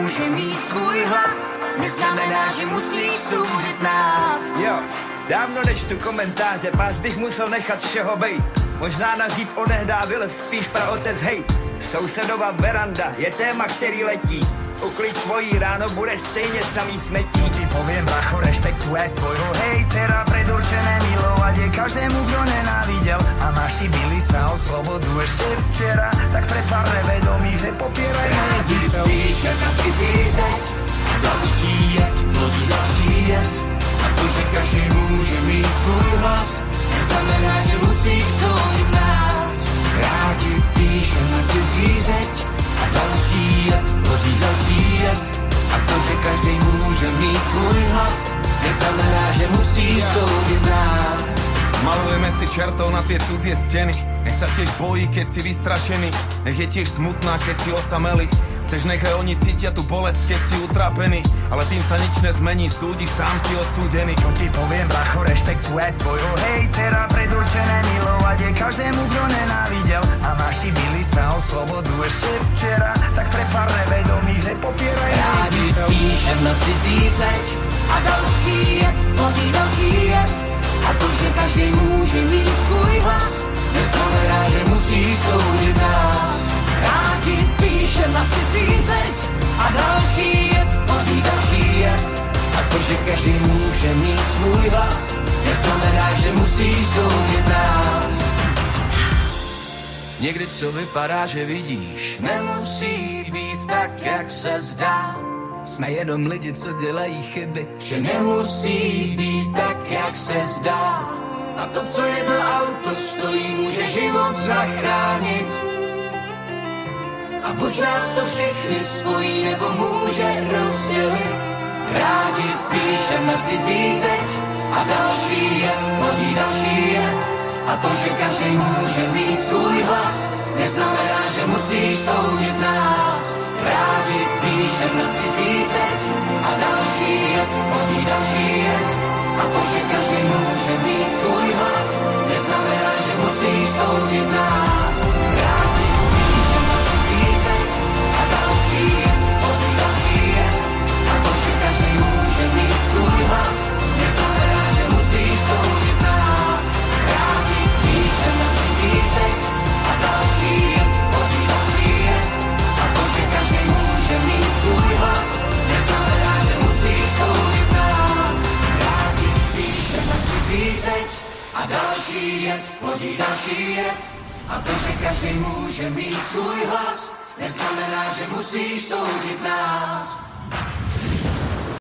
může mít svůj hlas, neznamená, že musíš soudit nás. Jo, dávno nečtu komentáře, páč bych musel nechat všeho bejt. Možná na zíp onehdá vylez, spíš praotec hejt. Sousedova veranda je téma, který letí. Uklid svojí ráno, bude stejně samý smetí. Ti poviem, bracho, rešpektuj svojho hejtera, predurčené milovať je každému, kto nenávidel. A naši bili sa o slobodu ešte včera, tak pre pár nevedomí, že popierajme nezmysel. Píše na cizí zeď a další jed, plodí další jed. A to, že každý může mít svůj hlas, neznamená, že musíš soudit nás. Rádi píše na cizí zeď a další jed, plodí další jed. A to, že každý může mít svůj hlas, neznamená, že musíš soudit nás. Malujeme si čertov na tie cudzie steny. Nech sa tiež bojí, keď si vystrašený. Nech je tiež smutná, keď si osamelý. Chceš, nechaj oni cítia tú bolesť, keď si utrápený. Ale tým sa nič nezmení, súdiš, sám si odsúdený. Čo ti poviem, bracho, rešpektuj svojho hejtera, predurčené milovať je každému, kto nenávidel. A naši bili sa o slobodu ešte včera, tak pre pár nevedomí, že popieraj rádi píšem na cizí zeď a další jed, plodí další jed. A to, že každý může mít svůj hlas, neznamená, že musí soudit nás. Rádi píšem na cizí zeď a další jed, plodí další jed. A to, že každý může mít svůj hlas, neznamená, že musí soudit nás. Někdy co vypadá, že vidíš, nemusí být tak, jak se zdá. Jsme jenom lidi, co dělají chyby, že nemusí být tak, jak se zdá. A to, co jedno auto stojí, může život zachránit. A buď nás to všechny spojí, nebo může rozdělit. Rádi píšem na cizí zeď a další jed, plodí další jed. A to, že každý může mít svůj hlas, neznamená, že musíš soudit nás. Rádi píšem na cizí zeď a další jed, plodí další jed. A to, že každý může mít svůj hlas, neznamená, že musíš soudit nás. Rádi píšem na cizí zeď a další jed, plodí další jed. A to, že každý může mít svůj hlas, neznamená, že musíš soudit nás. Rádi píšem na cizí zeď a další jed, plodí další jed. A to, že každý může mít svůj hlas, neznamená, že musíš soudit nás. Rádi píšem na cizí zeď a další jed, plodí další jed. A to, že každý může mít svůj hlas, neznamená, že musíš soudit nás.